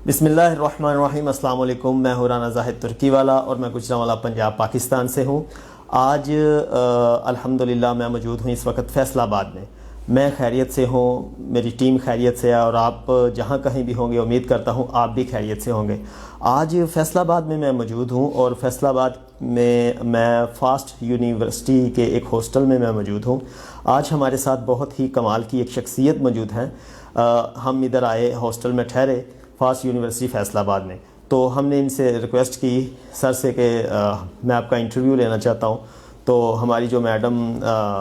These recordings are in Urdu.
بسم اللہ الرحمن الرحیم۔ السلام علیکم، میں ہوں رانا زاہد ترکی والا اور میں گجرانوالہ پنجاب پاکستان سے ہوں۔ آج الحمدللہ میں موجود ہوں اس وقت فیصل آباد میں۔ میں خیریت سے ہوں، میری ٹیم خیریت سے ہے اور آپ جہاں کہیں بھی ہوں گے امید کرتا ہوں آپ بھی خیریت سے ہوں گے۔ آج فیصل آباد میں موجود ہوں اور فیصل آباد میں فاسٹ یونیورسٹی کے ایک ہاسٹل میں موجود ہوں۔ آج ہمارے ساتھ بہت ہی کمال کی ایک شخصیت موجود ہے۔ ہم ادھر آئے، ہاسٹل میں ٹھہرے فاسٹ یونیورسٹی فیصل آباد میں، تو ہم نے ان سے ریکویسٹ کی سر سے کہ میں آپ کا انٹرویو لینا چاہتا ہوں۔ تو ہماری جو میڈم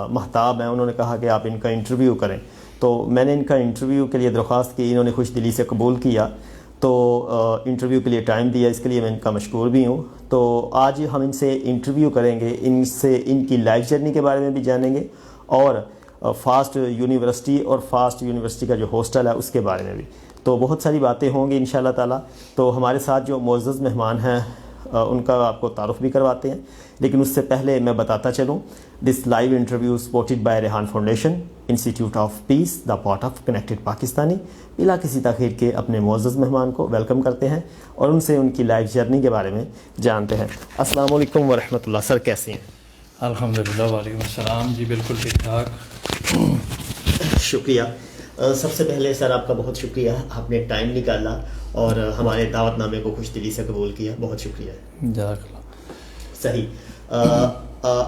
مہتاب ہیں انہوں نے کہا کہ آپ ان کا انٹرویو کریں، تو میں نے ان کا انٹرویو کے لیے درخواست کی، انہوں نے خوش دلی سے قبول کیا، تو انٹرویو کے لیے ٹائم دیا، اس کے لیے میں ان کا مشکور بھی ہوں۔ تو آج ہم ان سے انٹرویو کریں گے، ان سے ان کی لائف جرنی کے بارے میں بھی جانیں گے اور فاسٹ یونیورسٹی اور فاسٹ یونیورسٹی کا جو ہاسٹل ہے اس کے بارے میں بھی، تو بہت ساری باتیں ہوں گی انشاءاللہ تعالیٰ۔ تو ہمارے ساتھ جو معزز مہمان ہیں ان کا آپ کو تعارف بھی کرواتے ہیں، لیکن اس سے پہلے میں بتاتا چلوں، this live interview supported by Rehan foundation, institute of peace, the part of connected Pakistani. بلا کسی تاخیر کے اپنے معزز مہمان کو ویلکم کرتے ہیں اور ان سے ان کی لائف جرنی کے بارے میں جانتے ہیں۔ السلام علیکم ورحمۃ اللہ، سر کیسے ہیں؟ الحمدللہ، وعلیکم السلام جی، بالکل ٹھیک ٹھاک۔ شکریہ۔ سب سے پہلے سر آپ کا بہت شکریہ، آپ نے ٹائم نکالا اور ہمارے دعوت نامے کو خوش دلی سے قبول کیا، بہت شکریہ۔ جزاک اللہ۔ صحیح۔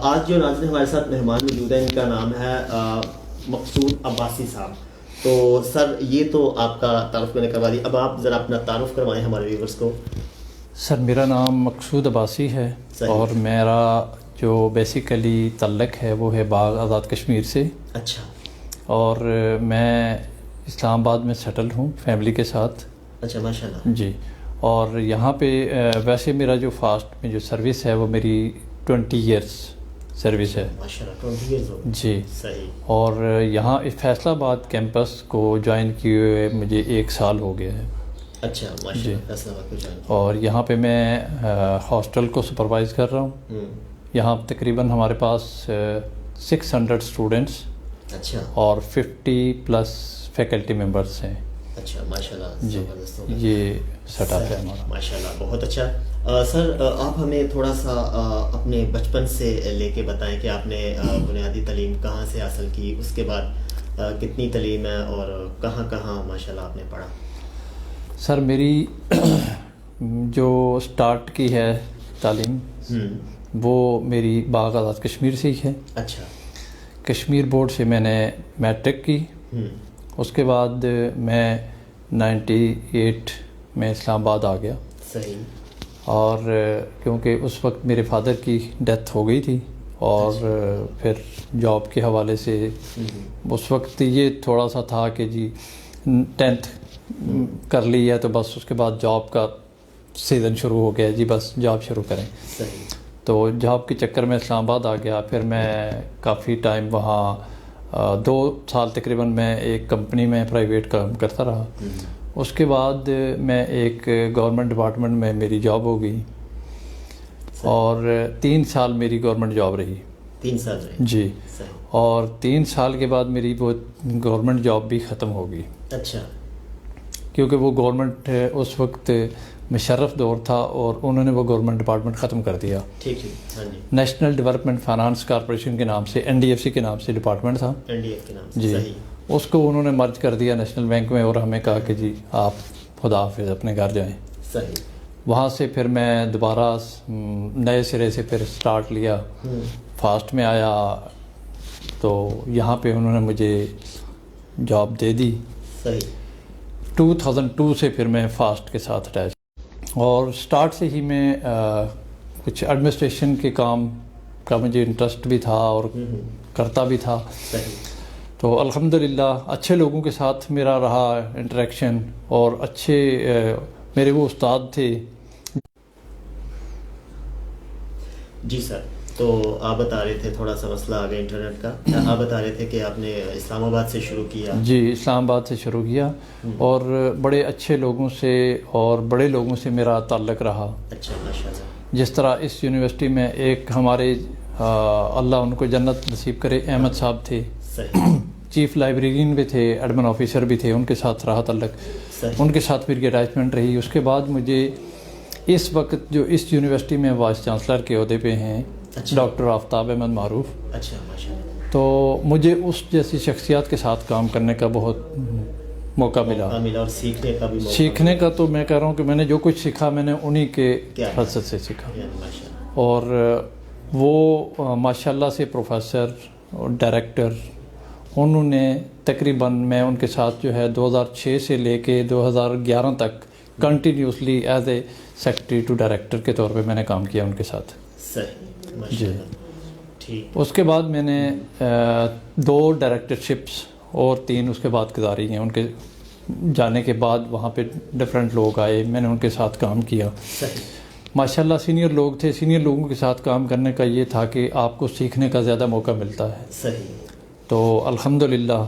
آج جو ناظرین ہمارے ساتھ مہمان موجود ہیں ان کا نام ہے مقصود عباسی صاحب۔ تو سر یہ تو آپ کا تعارف میں نے کروا دی، اب آپ ذرا اپنا تعارف کروائیں ہمارے ویورز کو۔ سر میرا نام مقصود عباسی ہے اور میرا جو بیسیکلی تعلق ہے وہ ہے باغ آزاد کشمیر سے۔ اچھا۔ اور میں اسلام آباد میں سیٹل ہوں فیملی کے ساتھ۔ اچھا، ماشاء اللہ۔ جی، اور یہاں پہ ویسے میرا جو فاسٹ میں جو سروس ہے وہ میری 20 ایئرس سروس ہے۔ ماشاء اللہ، 20 ایئرز ہو گئے۔ جی، صحیح۔ اور یہاں فیصل آباد کیمپس کو جوائن کیے ہوئے مجھے 1 سال ہو گیا ہے۔ اچھا، ماشاء اللہ، فیصل آباد کو جوائن کیا۔ اور یہاں پہ میں ہاسٹل کو سپروائز کر رہا ہوں۔ یہاں تقریباً ہمارے پاس 600 اسٹوڈنٹس اچھا اور 50+ فیکلٹی ممبرس ہیں۔ اچھا، ماشاء اللہ، جی، زبردست ہو گیا۔ یہ سیٹ اپ ہے ہمارا۔ ماشاء اللہ، بہت اچھا۔ سر آپ ہمیں تھوڑا سا اپنے بچپن سے لے کے بتائیں کہ آپ نے بنیادی تعلیم کہاں سے حاصل کی، اس کے بعد کتنی تعلیم ہے اور کہاں کہاں ماشاء اللہ آپ نے پڑھا؟ سر میری جو سٹارٹ کی ہے تعلیم وہ میری باغ آزاد کشمیر سے ہی ہے۔ اچھا۔ کشمیر بورڈ سے میں نے میٹرک کی، اس کے بعد میں 98 میں اسلام آباد آ گیا۔ صحیح۔ اور کیونکہ اس وقت میرے فادر کی ڈیتھ ہو گئی تھی اور پھر جاب کے حوالے سے اس وقت یہ تھوڑا سا تھا کہ جی 10th کر لی ہے تو بس اس کے بعد جاب کا سیزن شروع ہو گیا، جی بس جاب شروع کریں۔ صحیح۔ تو جاب کے چکر میں اسلام آباد آ گیا، پھر میں کافی ٹائم وہاں 2 سال تقریباً میں ایک کمپنی میں پرائیویٹ کام کرتا رہا۔ اس کے بعد میں ایک گورنمنٹ ڈپارٹمنٹ میں میری جاب ہو گئی اور 3 سال میری گورنمنٹ جاب رہی۔ 3 سال رہی؟ جی، اور 3 سال کے بعد میری وہ گورنمنٹ جاب بھی ختم ہو گئی۔ اچھا۔ کیونکہ وہ گورنمنٹ اس وقت مشرف دور تھا اور انہوں نے وہ گورنمنٹ ڈپارٹمنٹ ختم کر دیا۔ ٹھیک ٹھیک، ہاں جی۔ نیشنل ڈیولپمنٹ فائنانس کارپوریشن کے نام سے، NDFC کے نام سے ڈپارٹمنٹ تھا۔ NDF کے نام سے، جی، صحیح۔ اس کو انہوں نے مرج کر دیا نیشنل بینک میں اور ہمیں کہا کہ جی آپ خدا حافظ اپنے گھر جائیں۔ صحیح۔ وہاں سے پھر میں دوبارہ نئے سرے سے پھر سٹارٹ لیا، فاسٹ میں آیا تو یہاں پہ انہوں نے مجھے جاب دے دی۔ صحیح۔ 2002 سے پھر میں فاسٹ کے ساتھ اٹیچ، اور سٹارٹ سے ہی میں کچھ ایڈمنسٹریشن کے کام کا مجھے انٹرسٹ بھی تھا اور کرتا بھی تھا۔ صحیح۔ تو الحمدللہ اچھے لوگوں کے ساتھ میرا رہا انٹریکشن اور اچھے میرے وہ استاد تھے۔ جی سر، تو آپ بتا رہے تھے تھوڑا سا مسئلہ آ گیا انٹرنیٹ کا، آپ بتا رہے تھے کہ آپ نے اسلام آباد سے شروع کیا۔ جی، اسلام آباد سے شروع کیا اور بڑے اچھے لوگوں سے اور بڑے لوگوں سے میرا تعلق رہا۔ اچھا، ماشاء اللہ۔ جس طرح اس یونیورسٹی میں ایک ہمارے اللہ ان کو جنت نصیب کرے احمد صاحب تھے، صحیح۔ چیف لائبریرین بھی تھے، ایڈمن آفیسر بھی تھے، ان کے ساتھ رہا تعلق۔ ان کے ساتھ میری اٹیچمنٹ رہی. اس کے بعد مجھے اس وقت جو اس یونیورسٹی میں وائس چانسلر کے عہدے پہ ہیں ڈاکٹر آفتاب احمد معروف, اچھا ماشاءاللہ, تو مجھے اس جیسی شخصیات کے ساتھ کام کرنے کا بہت موقع ملا اور سیکھنے کا بھی سیکھنے کا. تو میں کہہ رہا ہوں کہ میں نے جو کچھ سیکھا میں نے انہی کے حسد سے سیکھا. اور وہ ماشاءاللہ سے پروفیسر اور ڈائریکٹر, انہوں نے تقریباً میں ان کے ساتھ جو ہے 2006 سے لے کے 2011 تک continuously as a secretary to director کے طور پہ میں نے کام کیا ان کے ساتھ. صحیح جی. ٹھیک. اس کے بعد میں نے 2 ڈائریکٹرشپس اور 3 اس کے بعد گزاری ہیں. ان کے جانے کے بعد وہاں پہ ڈفرینٹ لوگ آئے, میں نے ان کے ساتھ کام کیا. ماشاءاللہ سینئر لوگ تھے. سینئر لوگوں کے ساتھ کام کرنے کا یہ تھا کہ آپ کو سیکھنے کا زیادہ موقع ملتا ہے. صحیح. تو الحمدللہ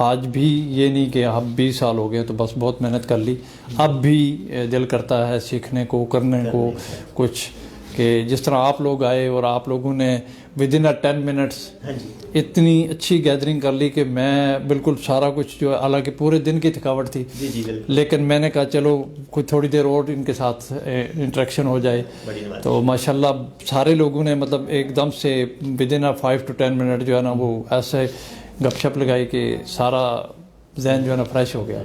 آج بھی یہ نہیں کہ اب 20 سال ہو گئے تو بس بہت محنت کر لی, اب بھی دل کرتا ہے سیکھنے کو, کرنے کو کچھ. کہ جس طرح آپ لوگ آئے اور آپ لوگوں نے ود ان 10 منٹس اتنی اچھی گیدرنگ کر لی کہ میں بالکل سارا کچھ جو ہے, حالانکہ پورے دن کی تھکاوٹ تھی لیکن میں نے کہا چلو کچھ تھوڑی دیر اور ان کے ساتھ انٹریکشن ہو جائے. تو ماشاءاللہ سارے لوگوں نے مطلب ایک دم سے ود ان 5 to 10 منٹ جو ہے نا وہ ایسے گپ شپ لگائی کہ سارا ذہن جو ہے نا فریش ہو گیا.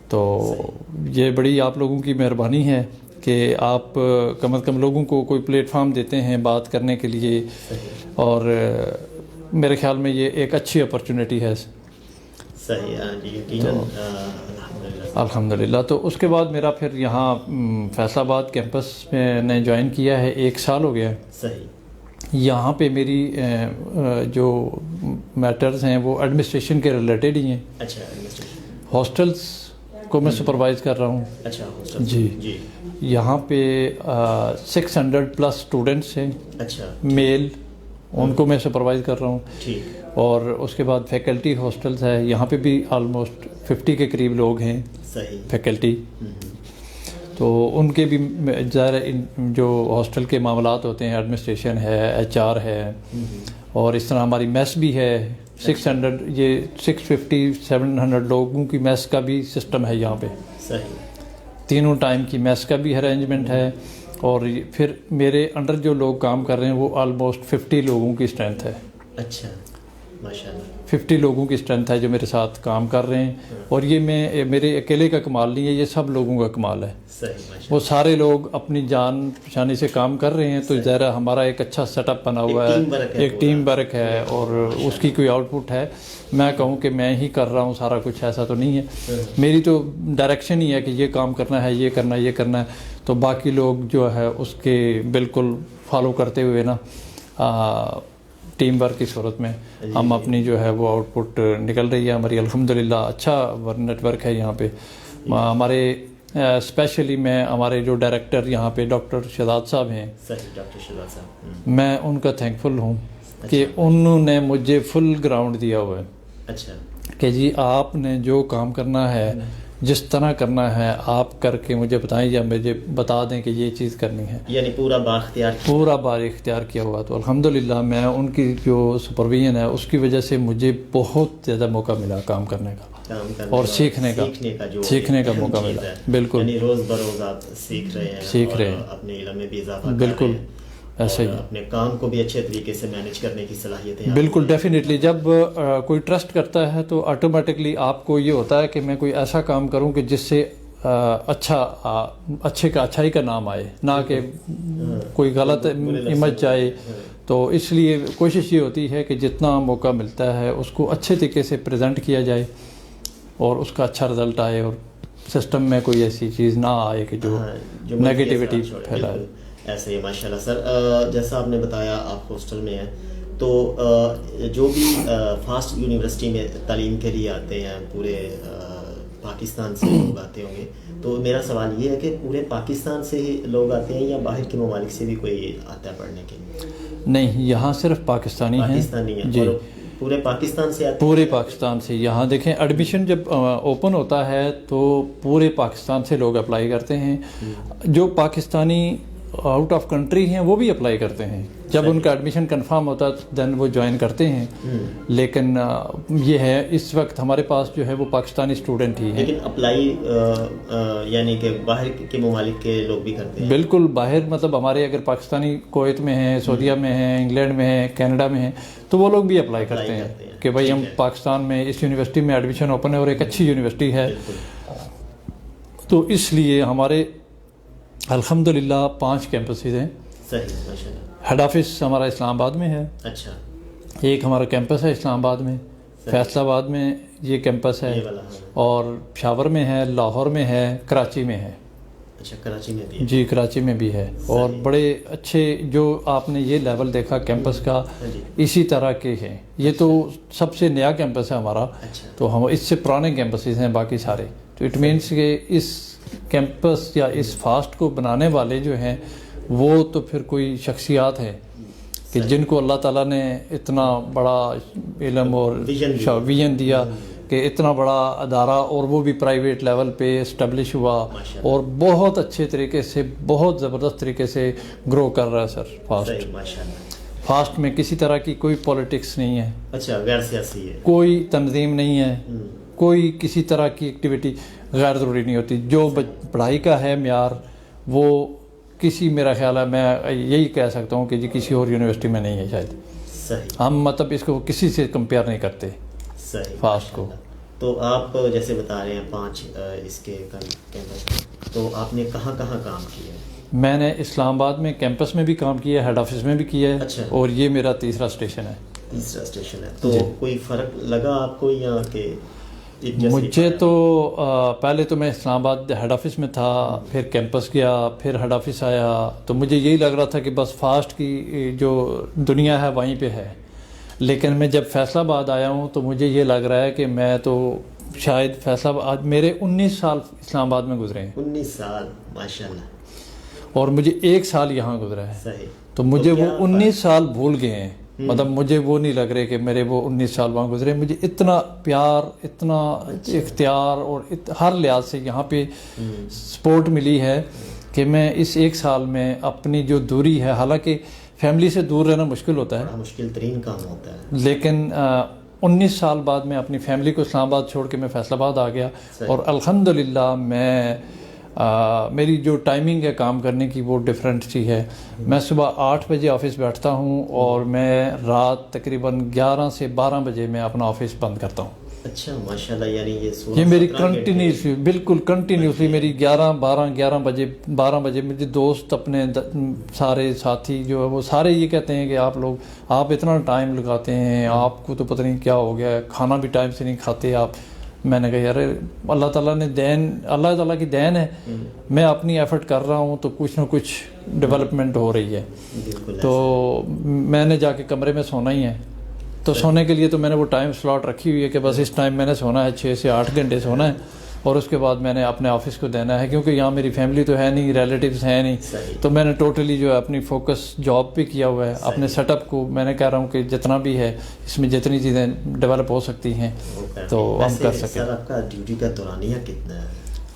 تو یہ بڑی آپ لوگوں کی مہربانی ہے کہ آپ کم از کم لوگوں کو کوئی پلیٹ فارم دیتے ہیں بات کرنے کے لیے, اور میرے خیال میں یہ ایک اچھی اپرچونیٹی ہے. الحمدللہ. تو اس کے بعد میرا پھر یہاں فیصل آباد کیمپس میں نے جوائن کیا ہے, 1 سال ہو گیا ہے. یہاں پہ میری جو میٹرز ہیں وہ ایڈمنسٹریشن کے ریلیٹڈ ہی ہیں. ہاسٹلس کو میں سپروائز کر رہا ہوں. جی. یہاں پہ 600+ اسٹوڈنٹس ہیں میل, ان کو میں سپروائز کر رہا ہوں. اور اس کے بعد فیکلٹی ہاسٹلس ہے, یہاں پہ بھی آلموسٹ 50 کے قریب لوگ ہیں فیکلٹی. تو ان کے بھی ظاہر جو ہاسٹل کے معاملات ہوتے ہیں, ایڈمنسٹریشن ہے, HR ہے, اور اس طرح ہماری میس بھی ہے. 600 یہ 650-700 لوگوں کی میس کا بھی سسٹم ہے یہاں پہ. تینوں ٹائم کی میس کا بھی ارینجمنٹ ہے. اور پھر میرے انڈر جو لوگ کام کر رہے ہیں وہ آلموسٹ 50 لوگوں کی اسٹرینتھ ہے. اچھا ماشاءاللہ. 50 لوگوں کی اسٹرینتھ ہے جو میرے ساتھ کام کر رہے ہیں. اور یہ میرے اکیلے کا کمال نہیں ہے, یہ سب لوگوں کا کمال ہے. وہ سارے لوگ اپنی جان پہچانی سے کام کر رہے ہیں. تو ظاہر ہمارا ایک اچھا سیٹ اپ بنا ہوا ہے, ایک ٹیم ورک ہے, اور اس کی کوئی آؤٹ پٹ ہے. میں کہوں کہ میں ہی کر رہا ہوں سارا کچھ, ایسا تو نہیں ہے. میری تو ڈائریکشن ہی ہے کہ یہ کام کرنا ہے, یہ کرنا ہے, یہ کرنا ہے. تو باقی لوگ جو ہے اس کے بالکل فالو کرتے ہوئے نا ٹیم ورک کی صورت میں ہم اپنی جو ہے وہ آؤٹ پٹ نکل رہی ہے ہماری. الحمدللہ اچھا نیٹ ورک ہے یہاں پہ ہمارے. اسپیشلی میں ہمارے جو ڈائریکٹر یہاں پہ ڈاکٹر شہزاد صاحب ہیں, میں ان کا تھینکفل ہوں کہ انہوں نے مجھے فل گراؤنڈ دیا ہوا ہے کہ جی آپ نے جو کام کرنا ہے, جس طرح کرنا ہے آپ کر کے مجھے بتائیں یا مجھے بتا دیں کہ یہ چیز کرنی ہے. یعنی پورا بااختیار کیا ہوا. تو الحمدللہ میں ان کی جو سپرویژن ہے اس کی وجہ سے مجھے بہت زیادہ موقع ملا کام کرنے کا اور سیکھنے کا موقع ملا. بالکل یعنی روز بروز آپ سیکھ رہے ہیں, اپنے علم میں بھی اضافہ بالکل ایسا ہی, اپنے کام کو بھی اچھے طریقے سے مینیج کرنے کی صلاحیت ہے. بالکل ڈیفینیٹلی. جب کوئی ٹرسٹ کرتا ہے تو آٹومیٹکلی آپ کو یہ ہوتا ہے کہ میں کوئی ایسا کام کروں کہ جس سے اچھائی کا نام آئے, نہ کہ کوئی غلط امیج جائے. تو اس لیے کوشش یہ ہوتی ہے کہ جتنا موقع ملتا ہے اس کو اچھے طریقے سے پریزنٹ کیا جائے اور اس کا اچھا رزلٹ آئے, اور سسٹم میں کوئی ایسی چیز نہ آئے کہ جو نیگیٹیوٹی پھیلائے. ایسے ہی ماشاء اللہ. سر جیسا آپ نے بتایا آپ ہاسٹل میں ہیں, تو جو بھی فاسٹ یونیورسٹی میں تعلیم کے لیے آتے ہیں پورے پاکستان سے لوگ آتے ہوں گے, تو میرا سوال یہ ہے کہ پورے پاکستان سے ہی لوگ آتے ہیں یا باہر کے ممالک سے بھی کوئی آتا ہے پڑھنے کے لیے؟ نہیں, یہاں صرف پاکستانی ہیں. جی پورے پاکستان سے آتے ہیں. پورے پاکستان سے. یہاں دیکھیں ایڈمیشن جب اوپن ہوتا ہے تو پورے پاکستان سے لوگ اپلائی کرتے ہیں. جو پاکستانی آؤٹ آف کنٹری ہیں وہ بھی اپلائی کرتے ہیں. جب ان کا ایڈمیشن کنفرم ہوتا ہے دین وہ جوائن کرتے ہیں. لیکن یہ ہے اس وقت ہمارے پاس جو ہے وہ پاکستانی اسٹوڈنٹ ہی ہیں. لیکن اپلائی یعنی کہ باہر کے ممالک کے لوگ بھی کرتے ہیں؟ بالکل باہر، مطلب ہمارے اگر پاکستانی کویت میں ہیں، سعودیہ میں ہیں، انگلینڈ میں ہیں، کینیڈا میں ہیں، تو وہ لوگ بھی اپلائی کرتے ہیں کہ بھائی ہم پاکستان میں اس یونیورسٹی میں ایڈمیشن اوپن ہے اور ایک اچھی یونیورسٹی ہے. تو اس لیے ہمارے الحمدللہ 5 کیمپسز ہیں. ہیڈ آفس ہمارا اسلام آباد میں ہے. اچھا. ایک ہمارا کیمپس ہے اسلام آباد میں، فیصل آباد میں یہ کیمپس ہے، اور پشاور میں ہے، لاہور میں ہے، کراچی میں ہے. اچھا، کراچی میں بھی؟ جی کراچی میں بھی ہے. اور بڑے اچھے جو آپ نے یہ لیول دیکھا کیمپس کا، اسی طرح کے ہیں. یہ تو سب سے نیا کیمپس ہے ہمارا، تو ہم اس سے پرانے کیمپسز ہیں باقی سارے. تو اٹ مینس کہ اس کیمپس یا اس فاسٹ کو بنانے والے جو ہیں وہ تو پھر کوئی شخصیات ہیں کہ جن کو اللہ تعالیٰ نے اتنا بڑا علم اور ویژن دیا کہ اتنا بڑا ادارہ، اور وہ بھی پرائیویٹ لیول پہ اسٹیبلش ہوا اور بہت اچھے طریقے سے، بہت زبردست طریقے سے گرو کر رہا ہے. سر فاسٹ میں کسی طرح کی کوئی پولیٹکس نہیں ہے. اچھا، غیر سیاسی ہے. کوئی تنظیم نہیں ہے، کوئی کسی طرح کی ایکٹیویٹی غیر ضروری نہیں ہوتی. جو پڑھائی کا ہے معیار وہ کسی، میرا خیال ہے میں یہی کہہ سکتا ہوں کہ جی کسی اور یونیورسٹی میں نہیں ہے شاید. صحیح. ہم مطلب اس کو کسی سے کمپیئر نہیں کرتے فاسٹ کو. تو آپ جیسے بتا رہے ہیں 5 اس کے کیمپس، تو آپ نے کہاں کہاں کام کیا ہے؟ میں نے اسلام آباد میں کیمپس میں بھی کام کیا ہے، ہیڈ آفس میں بھی کیا ہے، اور یہ میرا تیسرا اسٹیشن ہے. تیسرا اسٹیشن ہے. تو کوئی فرق لگا آپ کو یا کہ؟ مجھے تو پہلے تو میں اسلام آباد ہیڈ آفس میں تھا، پھر کیمپس گیا، پھر ہیڈ آفس آیا، تو مجھے یہی لگ رہا تھا کہ بس فاسٹ کی جو دنیا ہے وہیں پہ ہے. لیکن میں جب فیصل آباد آیا ہوں تو مجھے یہ لگ رہا ہے کہ میں تو شاید فیصل آباد، میرے 19 سال اسلام آباد میں گزرے ہیں. 19 سال، ماشاءاللہ. اور مجھے 1 سال یہاں گزرا ہے. صحیح. تو مجھے وہ 19 سال بھول گئے ہیں. مطلب مجھے وہ نہیں لگ رہے کہ میرے وہ 19 سال وہاں گزرے. مجھے اتنا پیار، اتنا اختیار اور ہر لحاظ سے یہاں پہ سپورٹ ملی ہے کہ میں اس 1 سال میں اپنی جو دوری ہے، حالانکہ فیملی سے دور رہنا مشکل ہوتا ہے، مشکل ترین کام ہوتا ہے، لیکن 19 سال بعد میں اپنی فیملی کو اسلام آباد چھوڑ کے میں فیصل آباد آ گیا. اور الحمدللہ میں میری جو ٹائمنگ ہے کام کرنے کی وہ ڈفرینٹ سی ہے. میں صبح 8 بجے آفس بیٹھتا ہوں اور میں رات تقریباً 11 سے 12 بجے میں اپنا آفس بند کرتا ہوں. اچھا، ماشاءاللہ. یعنی یہ میری کنٹینیوسلی، بالکل کنٹینیوسلی میری 11 بجے مجھے دوست، اپنے سارے ساتھی جو ہے وہ سارے یہ کہتے ہیں کہ آپ اتنا ٹائم لگاتے ہیں، آپ کو تو پتہ نہیں کیا ہو گیا ہے، کھانا بھی ٹائم سے نہیں کھاتے آپ. میں نے کہا یار اللہ تعالیٰ نے اللہ تعالیٰ کی دین ہے، میں اپنی ایفرٹ کر رہا ہوں تو کچھ نہ کچھ ڈیولپمنٹ ہو رہی ہے. تو میں نے جا کے کمرے میں سونا ہی ہے. تو سونے کے لیے تو میں نے وہ ٹائم سلاٹ رکھی ہوئی ہے کہ بس اس ٹائم میں نے سونا ہے، 6 سے 8 گھنٹے سونا ہے، اور اس کے بعد میں نے اپنے آفس کو دینا ہے، کیونکہ یہاں میری فیملی تو ہے نہیں، ریلیٹیوز ہیں نہیں. تو میں نے ٹوٹلی جو ہے اپنی فوکس جاب پہ کیا ہوا ہے. اپنے سیٹ اپ کو میں نے کہہ رہا ہوں کہ جتنا بھی ہے اس میں جتنی چیزیں ڈیولپ ہو سکتی ہیں تو ہم کر سکیں. سر، آپ کا ڈیوٹی کا دورانیہ کتنا ہے؟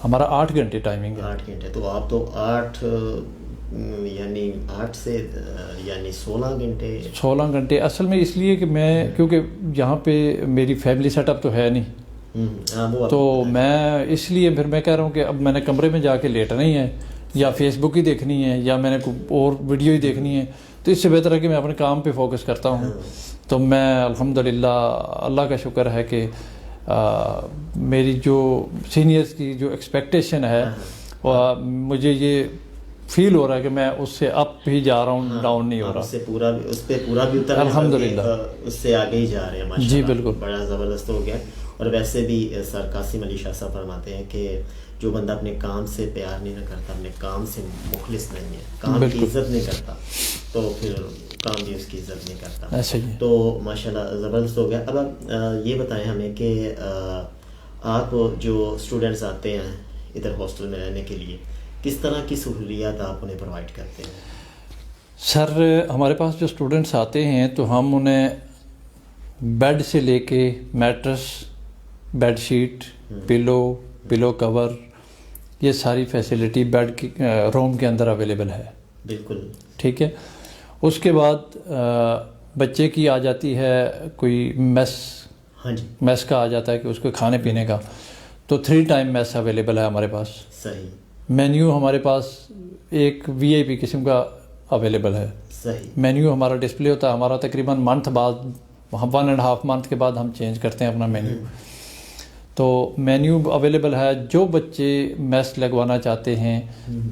ہمارا 8 گھنٹے ٹائمنگ ہے. 8 گھنٹے. تو آپ تو 8 یعنی 8 سے یعنی 16 گھنٹے اصل میں اس لیے کہ میں، کیونکہ یہاں پہ میری فیملی سیٹ اپ تو ہے نہیں، تو میں اس لیے پھر میں کہہ رہا ہوں کہ اب میں نے کمرے میں جا کے لیٹنا ہی ہے، یا فیس بک ہی دیکھنی ہے، یا میں نے اور ویڈیو ہی دیکھنی ہے. تو اس سے بہتر ہے کہ میں اپنے کام پہ فوکس کرتا ہوں. تو میں الحمدللہ اللہ کا شکر ہے کہ میری جو سینئرز کی جو ایکسپیکٹیشن ہے مجھے یہ فیل ہو رہا ہے کہ میں اس سے اپ ہی جا رہا ہوں، ڈاؤن نہیں ہو رہا. اس پہ پورا بھی اتر الحمدللہ اس سے آگے ہی جا رہے ہیں. ماشاءاللہ. جی بالکل، بڑا زبردست ہو گیا. اور ویسے بھی سر قاسم علی شاہ صاحب فرماتے ہیں کہ جو بندہ اپنے کام سے پیار نہیں نہ کرتا، اپنے کام سے مخلص نہیں ہے، کام کی عزت نہیں کرتا، تو پھر کام بھی اس کی عزت نہیں کرتا. ایسا ہی. تو ماشاءاللہ زبردست ہو گیا. اب آپ یہ بتائیں ہمیں کہ آپ جو اسٹوڈنٹس آتے ہیں ادھر ہاسٹل میں رہنے کے لیے، کس طرح کی سہولیات آپ انہیں پرووائڈ کرتے ہیں؟ سر ہمارے پاس جو اسٹوڈنٹس آتے ہیں تو ہم انہیں بیڈ سے لے کے میٹرس، بیڈ شیٹ، پلو کور، یہ ساری فیسلٹی بیڈ کی روم کے اندر اویلیبل ہے. بالکل ٹھیک ہے. اس کے بعد بچے کی آ جاتی ہے کوئی میس، ہاں جی، میس کا آ جاتا ہے کہ اس کو کھانے پینے کا، تو 3 ٹائم میس اویلیبل ہے ہمارے پاس. صحیح. مینیو ہمارے پاس ایک VIP قسم کا اویلیبل ہے. صحیح. مینیو ہمارا ڈسپلے ہوتا ہے، ہمارا تقریباً منتھ بعد 1.5 منتھ کے بعد ہم چینج کرتے ہیں اپنا مینیو. تو مینیو اویلیبل ہے. جو بچے میس لگوانا چاہتے ہیں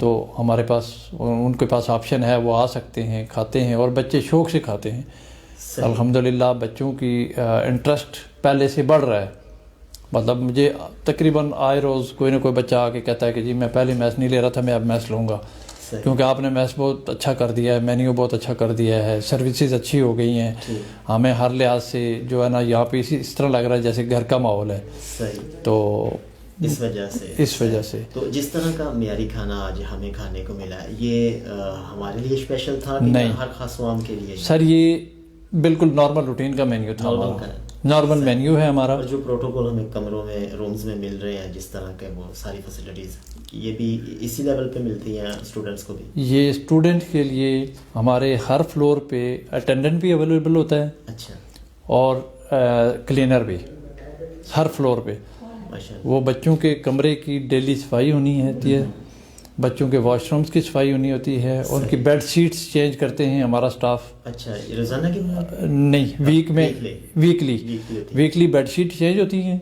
تو ہمارے پاس ان کے پاس آپشن ہے، وہ آ سکتے ہیں، کھاتے ہیں، اور بچے شوق سے کھاتے ہیں. الحمدللہ بچوں کی انٹرسٹ پہلے سے بڑھ رہا ہے. مطلب مجھے تقریباً آئے روز کوئی نہ کوئی بچہ آ کے کہتا ہے کہ جی میں پہلے میس نہیں لے رہا تھا، میں اب میس لوں گا، کیونکہ آپ نے میس بہت اچھا کر دیا ہے، مینیو بہت اچھا کر دیا ہے، سروسز اچھی ہو گئی ہیں، ہمیں ہر لحاظ سے جو ہے نا یہاں پہ اس طرح لگ رہا ہے جیسے گھر کا ماحول ہے. تو اس وجہ سے تو جس طرح کا معیاری کھانا آج ہمیں کھانے کو ملا ہے، یہ ہمارے لیے اسپیشل تھا کہ نہیں، ہر خاص عوام کے لیے؟ سر یہ بالکل نارمل روٹین کا مینیو تھا، نارمل مینیو ہے ہمارا. اور جو پروٹوکول ہمیں کمروں میں، رومز میں مل رہے ہیں، جس طرح کے وہ ساری فیسلٹیز، یہ بھی اسی لیول پہ ملتی ہیں اسٹوڈنٹس کو بھی؟ یہ اسٹوڈنٹ کے لیے ہمارے ہر فلور پہ اٹینڈنٹ بھی اویلیبل ہوتا ہے. اچھا. اور کلینر بھی ہر فلور پہ. وہ بچوں کے کمرے کی ڈیلی صفائی ہونی ہوتی ہے، بچوں کے واش رومز کی صفائی ہونی ہوتی ہے، ان کی بیڈ شیٹس چینج کرتے ہیں ہمارا اسٹاف. اچھا، روزانہ کی نہیں، ویک میں ویکلی بیڈ شیٹ چینج ہوتی ہیں،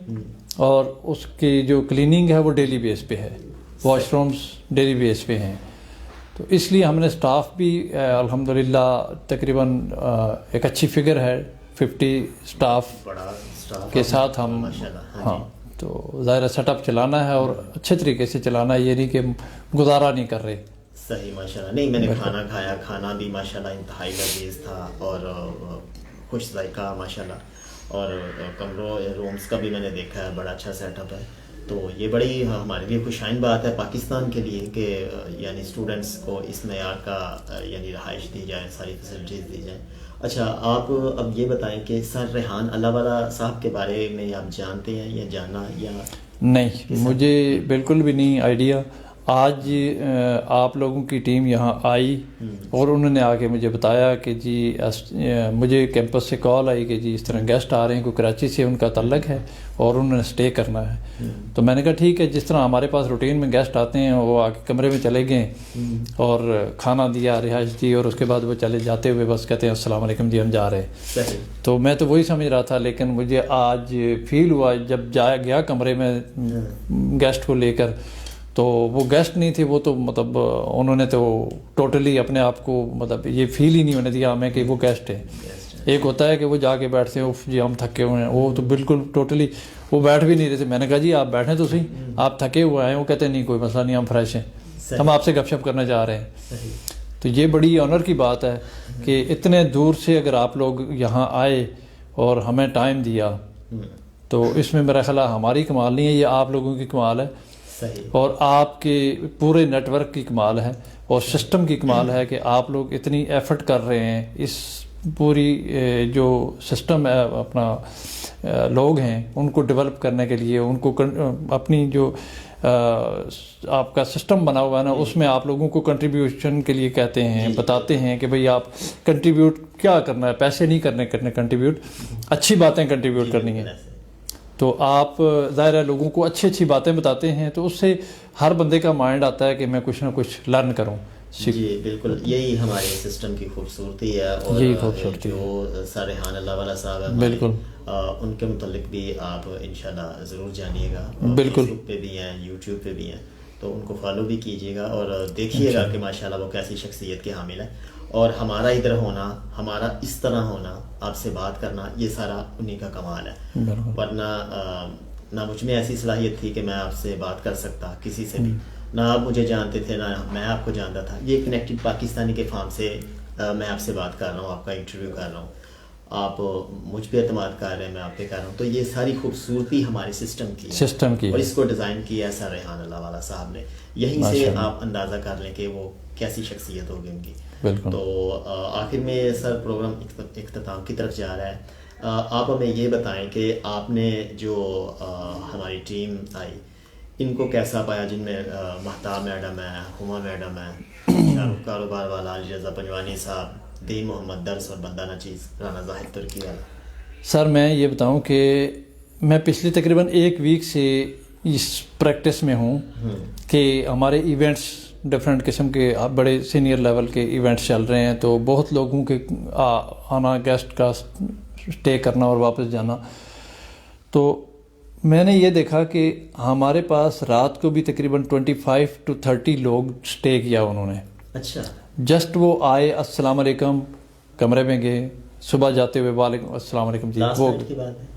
اور اس کی جو کلیننگ ہے وہ ڈیلی بیس پہ ہے، واش رومز ڈیلی بیس پہ ہیں. تو اس لیے ہم نے اسٹاف بھی الحمدللہ تقریباً ایک اچھی فگر ہے، 50 اسٹاف کے ساتھ ہم. ہاں، تو ظاہر سیٹ اپ چلانا ہے اور اچھے طریقے سے چلانا ہے، یہ نہیں کہ گزارا نہیں کر رہے. صحیح، ماشاءاللہ. نہیں، میں نے کھانا کھایا، کھانا بھی ماشاءاللہ انتہائی لذیذ تھا اور خوش ذائقہ ماشاءاللہ، اور کمروں رومز کا بھی میں نے دیکھا ہے، بڑا اچھا سیٹ اپ ہے. تو یہ بڑی ہمارے لیے خوشائن بات ہے پاکستان کے لیے کہ یعنی اسٹوڈنٹس کو اس معیار کا یعنی رہائش دی جائے، ساری فیسلٹیز دی جائیں. اچھا، آپ اب یہ بتائیں کہ سر ریحان اللہ والا صاحب کے بارے میں آپ جانتے ہیں یا جانا یا نہیں؟ مجھے بالکل بھی نہیں آئیڈیا. آج آپ لوگوں کی ٹیم یہاں آئی اور انہوں نے آ کے مجھے بتایا کہ جی مجھے کیمپس سے کال آئی کہ جی اس طرح گیسٹ آ رہے ہیں، کوئی کراچی سے ان کا تعلق ہے اور انہوں نے اسٹے کرنا ہے. تو میں نے کہا ٹھیک ہے، جس طرح ہمارے پاس روٹین میں گیسٹ آتے ہیں وہ آ کے کمرے میں چلے گئے اور کھانا دیا، رہائش دی، اور اس کے بعد وہ چلے جاتے ہوئے بس کہتے ہیں السلام علیکم جی ہم جا رہے ہیں. تو میں تو وہی سمجھ رہا تھا، لیکن مجھے آج فیل ہوا جب گیا کمرے میں گیسٹ کو لے کر، تو وہ گیسٹ نہیں تھے، وہ تو مطلب انہوں نے تو ٹوٹلی اپنے آپ کو مطلب یہ فیل ہی نہیں ہونے دیا ہمیں کہ وہ گیسٹ ہے. ایک ہوتا ہے کہ وہ جا کے بیٹھتے ہیں جی ہم تھکے ہوئے ہیں، وہ تو بالکل ٹوٹلی وہ بیٹھ بھی نہیں رہے تھے. میں نے کہا جی آپ بیٹھیں تو صحیح، آپ تھکے ہوئے ہیں. وہ کہتے ہیں نہیں کوئی مسئلہ نہیں، ہم فریش ہیں، ہم آپ سے گپ شپ کرنا چاہ رہے ہیں. تو یہ بڑی آنر کی بات ہے کہ اتنے دور سے اگر آپ لوگ یہاں آئے اور ہمیں ٹائم دیا، تو اس میں میرا خیال ہے ہماری کمال نہیں ہے، یہ آپ لوگوں کی کمال ہے، اور آپ کے پورے نیٹ ورک کی کمال ہے اور سسٹم کی کمال ہے کہ آپ لوگ اتنی ایفرٹ کر رہے ہیں. اس پوری جو سسٹم ہے اپنا لوگ ہیں ان کو ڈیولپ کرنے کے لیے، ان کو اپنی جو آپ کا سسٹم بنا ہوا ہے نا اس میں آپ لوگوں کو کنٹریبیوشن کے لیے کہتے ہیں، بتاتے ہیں کہ بھئی آپ کنٹریبیوٹ کیا کرنا ہے، پیسے نہیں کرنے کنٹریبیوٹ، اچھی باتیں کنٹریبیوٹ کرنی ہیں. تو آپ ظاہر ہے لوگوں کو اچھی باتیں بتاتے ہیں تو اس سے ہر بندے کا مائنڈ آتا ہے کہ میں کچھ نہ کچھ لرن کروں. جی بالکل، یہی ہمارے سسٹم کی خوبصورتی ہے. اور یہی خوبصورتی جو سر ریحان اللہ والا صاحب ہے بالکل ان کے متعلق بھی آپ انشاءاللہ ضرور جانیے گا. بالکل، فیس بک پہ بھی ہیں، یوٹیوب پہ بھی ہیں، تو ان کو فالو بھی کیجیے گا اور دیکھیے گا کہ ماشاءاللہ وہ کیسی شخصیت کے حامل ہے. اور ہمارا ادھر ہونا، ہمارا اس طرح ہونا، آپ سے بات کرنا، یہ سارا انہی کا کمال ہے. ورنہ نہ مجھ میں ایسی صلاحیت تھی کہ میں آپ سے بات کر سکتا کسی سے بھی، نہ آپ مجھے جانتے تھے نہ میں آپ کو جانتا تھا. یہ کنیکٹڈ پاکستانی کے فارم سے میں آپ سے بات کر رہا ہوں، آپ کا انٹرویو کر رہا ہوں، آپ مجھ پہ اعتماد کر رہے ہیں، میں آپ پہ کر رہا ہوں. تو یہ ساری خوبصورتی ہمارے سسٹم کی ہے اور اس کو ڈیزائن کیا ہے سر ریحان اللہ والا صاحب نے. یہیں سے آپ اندازہ کر لیں کہ وہ کیسی شخصیت ہوگی ان کی. تو آخر میں سر پروگرام اختتام کی طرف جا رہا ہے. آپ ہمیں یہ بتائیں کہ آپ نے جو ہماری ٹیم آئی ان کو کیسا پایا، جن میں مہتاب میڈم ہے، ہما میڈم ہے، کاروبار والا علی رضا پنجوانی صاحب، دی محمد درس اور بندانہ چیز رانا زاہد ترکی والا. سر میں یہ بتاؤں کہ میں پچھلی تقریباً 1 ویک سے اس پریکٹس میں ہوں کہ ہمارے ایونٹس ڈفرینٹ قسم کے بڑے سینئر لیول کے ایونٹس چل رہے ہیں, تو بہت لوگوں کے آنا, گیسٹ کا اسٹے کرنا اور واپس جانا. تو میں نے یہ دیکھا کہ ہمارے پاس رات کو بھی تقریباً 25 to 30 لوگ اسٹے کیا انہوں نے. اچھا. جسٹ وہ آئے, السلام علیکم, کمرے میں گئے, صبح جاتے ہوئے وعلیکم السلام علیکم جی, وہ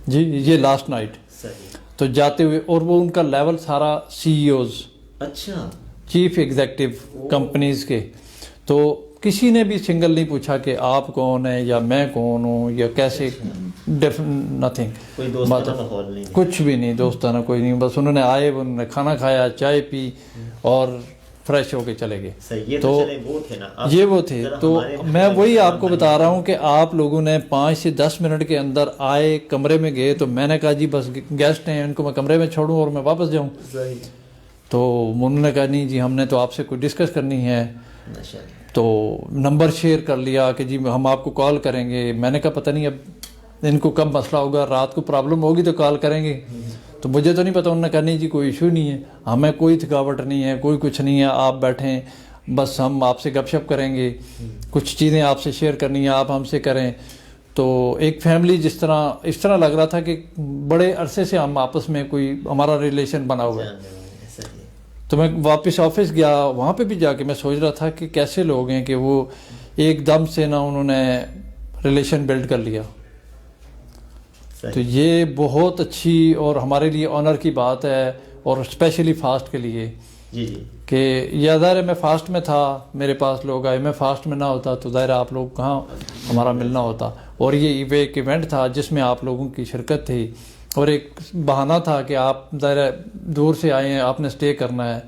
جی یہ لاسٹ نائٹ. تو جاتے ہوئے, اور وہ ان کا لیول سارا CEO, اچھا, چیف ایگزیکٹو کمپنیز کے. تو کسی نے بھی سنگل نہیں پوچھا کہ آپ کون ہیں یا میں کون ہوں یا کیسے, نتھنگ, کچھ بھی نہیں, دوستانہ کوئی نہیں. بس انہوں نے آئے, انہوں نے کھانا کھایا, چائے پی اور فریش ہو کے چلے گئے. تو یہ وہ تھے. تو میں وہی آپ کو بتا رہا ہوں کہ آپ لوگوں نے 5 سے 10 منٹ کے اندر آئے, کمرے میں گئے, تو میں نے کہا جی بس گیسٹ ہیں, ان کو میں کمرے میں چھوڑوں اور میں واپس جاؤں. تو انہوں نے کہا نہیں جی ہم نے تو آپ سے کوئی ڈسکس کرنی ہے. تو نمبر شیئر کر لیا کہ جی ہم آپ کو کال کریں گے. میں نے کہا پتہ نہیں اب ان کو کب مسئلہ ہوگا, رات کو پرابلم ہوگی تو کال کریں گے. تو مجھے تو نہیں پتا. انہوں نے کہا نہیں جی کوئی ایشو نہیں ہے, ہمیں کوئی تھکاوٹ نہیں ہے, کوئی کچھ نہیں ہے, آپ بیٹھیں, بس ہم آپ سے گپ شپ کریں گے, کچھ چیزیں آپ سے شیئر کرنی ہیں آپ ہم سے کریں. تو ایک فیملی اس طرح لگ رہا تھا کہ بڑے عرصے سے ہم آپس میں کوئی ہمارا ریلیشن بنا ہوا ہے. تو میں واپس آفس گیا, وہاں پہ بھی جا کے میں سوچ رہا تھا کہ کیسے لوگ ہیں کہ وہ ایک دم سے نا انہوں نے ریلیشن بلڈ کر لیا. تو یہ بہت اچھی اور ہمارے لیے آنر کی بات ہے, اور اسپیشلی فاسٹ کے لیے کہ یہ ظاہر ہے میں فاسٹ میں تھا, میرے پاس لوگ آئے, میں فاسٹ میں نہ ہوتا تو ظاہر آپ لوگ کہاں ہمارا ملنا ہوتا. اور یہ ایک ایونٹ تھا جس میں آپ لوگوں کی شرکت تھی, اور ایک بہانہ تھا کہ آپ ظاہر دور سے آئے ہیں, آپ نے اسٹے کرنا ہے.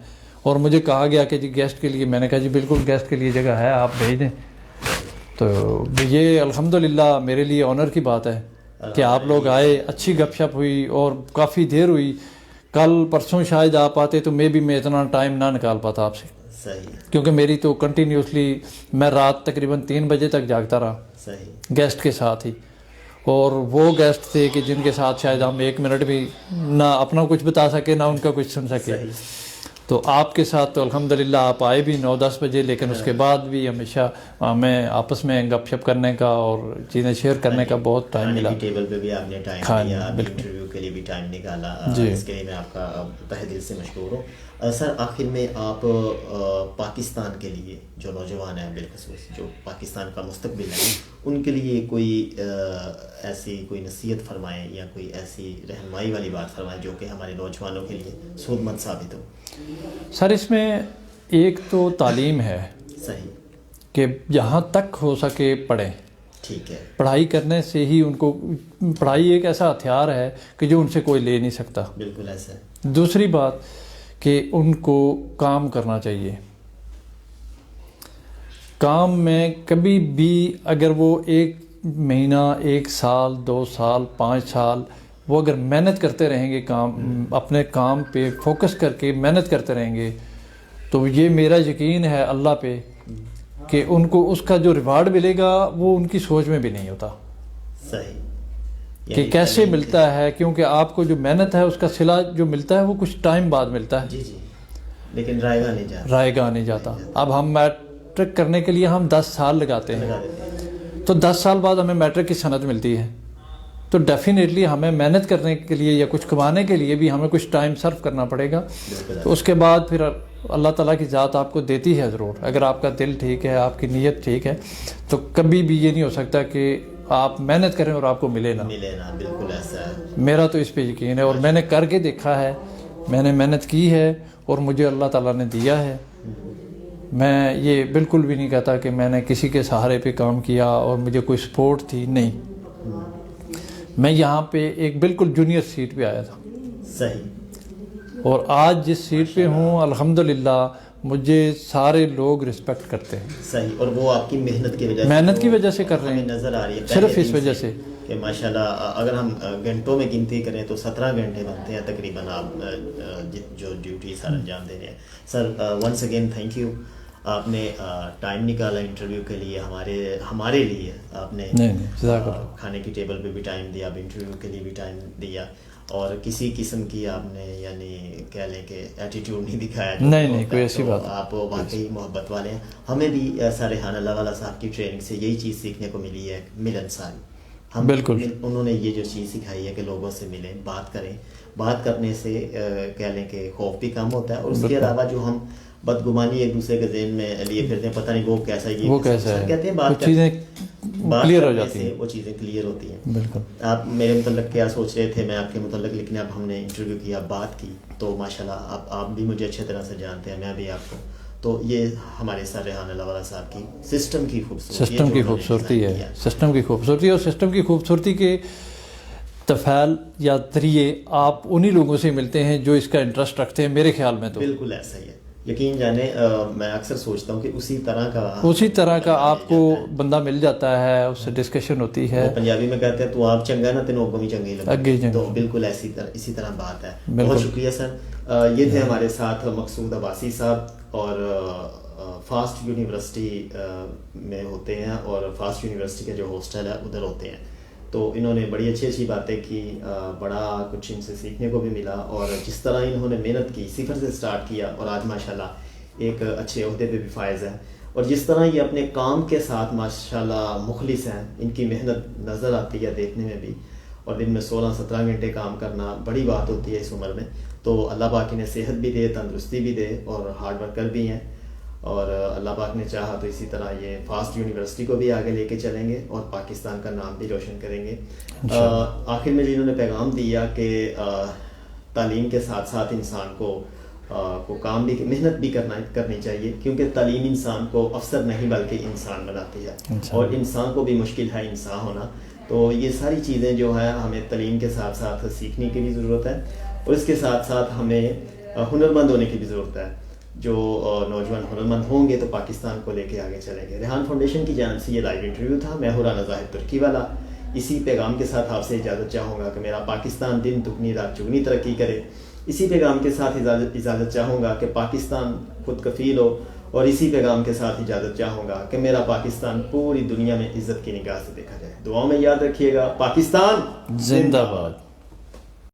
اور مجھے کہا گیا کہ جی گیسٹ کے لیے, میں نے کہا جی بالکل گیسٹ کے لیے جگہ ہے, آپ بھیج دیں. تو یہ الحمدللہ میرے لیے آنر کی بات ہے کہ آپ لوگ آئے, اچھی گپ شپ ہوئی اور کافی دیر ہوئی. کل پرسوں شاید آپ آتے تو میں اتنا ٹائم نہ نکال پاتا آپ سے, کیونکہ میری تو کنٹینیوسلی میں رات تقریباً 3 بجے تک جاگتا رہا گیسٹ کے ساتھ ہی. اور وہ گیسٹ تھے کہ جن کے ساتھ شاید ہم 1 منٹ بھی نہ اپنا کچھ بتا سکے نہ ان کا کچھ سن سکے. تو آپ کے ساتھ تو الحمدللہ آپ آئے بھی 9-10 بجے, لیکن اس کے بعد بھی ہمیشہ ہمیں آپس میں گپ شپ کرنے کا اور چیزیں شیئر کرنے کا بہت ٹائم ملا. ٹیبل پہ بھی آپ نے ٹائم دیا, انٹرویو کے لیے بھی ٹائم نکالا, اس کے لیے میں آپ کا تہ دل سے مشکور ہوں. سر آخر میں آپ پاکستان کے لیے جو نوجوان ہیں, بالخصوص جو پاکستان کا مستقبل ہے, ان کے لیے کوئی ایسی کوئی نصیحت فرمائیں یا کوئی ایسی رہنمائی والی بات فرمائیں جو کہ ہمارے نوجوانوں کے لیے سود مند ثابت ہو. سر اس میں ایک تو تعلیم ہے, صحیح, کہ جہاں تک ہو سکے پڑھیں. ٹھیک ہے. پڑھائی کرنے سے ہی ان کو, پڑھائی ایک ایسا ہتھیار ہے کہ جو ان سے کوئی لے نہیں سکتا. بالکل ایسا ہے. دوسری بات کہ ان کو کام کرنا چاہیے. کام میں کبھی بھی اگر وہ 1 مہینہ, 1 سال, 2 سال, 5 سال وہ اگر محنت کرتے رہیں گے, اپنے کام پہ فوکس کر کے محنت کرتے رہیں گے, تو یہ میرا یقین ہے اللہ پہ کہ ان کو اس کا جو ریوارڈ ملے گا وہ ان کی سوچ میں بھی نہیں ہوتا. صحیح. کہ کیسے ملتا ہے, کیونکہ آپ کو جو محنت ہے اس کا صلہ جو ملتا ہے وہ کچھ ٹائم بعد ملتا ہے. جی جی, لیکن رائے گاہ نہیں جاتا. اب ہم میٹرک کرنے کے لیے ہم 10 سال لگاتے ہیں, تو 10 سال بعد ہمیں میٹرک کی سند ملتی ہے. تو ڈیفینیٹلی ہمیں محنت کرنے کے لیے یا کچھ کمانے کے لیے بھی ہمیں کچھ ٹائم صرف کرنا پڑے گا. تو اس کے بعد پھر اللہ تعالیٰ کی ذات آپ کو دیتی ہے ضرور, اگر آپ کا دل ٹھیک ہے, آپ کی نیت ٹھیک ہے, تو کبھی بھی یہ نہیں ہو سکتا کہ آپ محنت کریں اور آپ کو ملے نہ. بالکل ایسا ہے. میرا تو اس پہ یقین ہے, اور میں نے کر کے دیکھا ہے, میں نے محنت کی ہے اور مجھے اللہ تعالیٰ نے دیا ہے. میں یہ بالکل بھی نہیں کہتا کہ میں نے کسی کے سہارے پہ کام کیا اور مجھے کوئی سپورٹ تھی, نہیں. میں یہاں پہ ایک بالکل جونیئر سیٹ پہ آیا تھا. صحیح. اور آج جس سیٹ پہ ہوں الحمدللہ مجھے سارے لوگ رسپیکٹ کرتے ہیں. صحیح. اور وہ آپ کی محنت کی وجہ سے کر رہے ہیں, نظر آ رہی ہے صرف اس وجہ سے کہ ماشاءاللہ اگر ہم گھنٹوں میں گنتی کریں تو 17 گھنٹے بنتے ہیں تقریباً آپ جو ڈیوٹی سر انجام دے رہے ہیں. سر ونس اگین تھینک یو. آپ نے ٹائم نکالا انٹرویو کے لیے، ہمارے لیے آپ نے کھانے کی ٹیبل پہ بھی ٹائم دیا، اب انٹرویو کے لیے بھی ٹائم دیا، اور کسی قسم کی آپ نے یعنی کہہ لیں کہ ایٹیٹیوڈ نہیں دکھایا. نہیں کوئی ایسی بات. آپ واقعی محبت والے ہیں. ہمیں بھی ریحان اللہ والا صاحب کی ٹریننگ سے یہی چیز سیکھنے کو ملی ہے، ملنساری. ہم بالکل انہوں نے یہ جو چیز سکھائی ہے کہ لوگوں سے ملیں، بات کریں. بات کرنے سے کہہ لیں کہ خوف بھی کم ہوتا ہے، اور اس کے علاوہ جو ہم بدگمانی ایک دوسرے کے ذہن میں لیے پھرتے ہیں، پتہ نہیں وہ کیسا ہے، وہ کیسا ہے، کہتے ہیں بات چیزیں کلیئر ہو جاتی ہیں، وہ چیزیں کلیئر ہوتی ہیں. بالکل. آپ میرے متعلق کیا سوچ رہے تھے میں آپ کے متعلق، لیکن اب ہم نے انٹرویو کیا، بات کی، تو ماشاءاللہ آپ بھی مجھے اچھے طرح سے جانتے ہیں، میں بھی آپ کو. تو یہ ہمارے سر ریحان اللہ والا صاحب کی سسٹم کی خوبصورتی ہے، سسٹم کی خوبصورتی ہے، سسٹم کی خوبصورتی. اور سسٹم کی خوبصورتی کے تفعیل یا ذریعے آپ انہی لوگوں سے ملتے ہیں جو اس کا انٹرسٹ رکھتے ہیں، میرے خیال میں. تو بالکل ایسا ہی ہے، یقین جانے میں اکثر سوچتا ہوں کہ اسی طرح کا آپ کو بندہ مل جاتا ہے، اس سے ڈسکشن ہوتی ہے. پنجابی میں کہتے ہیں تو آپ چنگا نا تینوں اگوں بھی چنگے لگے، تو بالکل اسی طرح بات ہے. بہت شکریہ سر. یہ تھے ہمارے ساتھ مقصود عباسی صاحب، اور فاسٹ یونیورسٹی میں ہوتے ہیں، اور فاسٹ یونیورسٹی کا جو ہاسٹل ہے ادھر ہوتے ہیں. تو انہوں نے بڑی اچھی باتیں کی، بڑا کچھ ان سے سیکھنے کو بھی ملا، اور جس طرح انہوں نے محنت کی، صفر سے سٹارٹ کیا، اور آج ماشاءاللہ ایک اچھے عہدے پہ بھی فائز ہیں. اور جس طرح یہ اپنے کام کے ساتھ ماشاءاللہ مخلص ہیں، ان کی محنت نظر آتی ہے دیکھنے میں بھی. اور دن میں 16-17 گھنٹے کام کرنا بڑی بات ہوتی ہے اس عمر میں. تو اللہ پاک انہیں صحت بھی دے، تندرستی بھی دے، اور ہارڈ ورکر بھی ہیں. اور اللہ پاک نے چاہا تو اسی طرح یہ فاسٹ یونیورسٹی کو بھی آگے لے کے چلیں گے، اور پاکستان کا نام بھی روشن کریں گے. آخر میں جنہوں نے پیغام دیا کہ تعلیم کے ساتھ ساتھ انسان کو کام بھی، محنت بھی کرنی چاہیے، کیونکہ تعلیم انسان کو افسر نہیں بلکہ انسان بناتی ہے، اور انسان کو بھی مشکل ہے انسان ہونا. تو یہ ساری چیزیں جو ہے ہمیں تعلیم کے ساتھ ساتھ سیکھنے کی بھی ضرورت ہے، اور اس کے ساتھ ساتھ ہمیں ہنرمند ہونے کی بھی ضرورت ہے. جو نوجوان ہنرمند ہوں گے تو پاکستان کو لے کے آگے چلیں گے. ریحان فاؤنڈیشن کی جانب سے یہ لائیو انٹرویو تھا. میں رانا زاہد ترکی والا اسی پیغام کے ساتھ آپ سے اجازت چاہوں گا کہ میرا پاکستان دن دگنی رات چگنی ترقی کرے. اسی پیغام کے ساتھ اجازت چاہوں گا کہ پاکستان خود کفیل ہو، اور اسی پیغام کے ساتھ اجازت چاہوں گا کہ میرا پاکستان پوری دنیا میں عزت کی نگاہ سے دیکھا جائے. دعاؤں میں یاد رکھیے گا. پاکستان زندہ باد.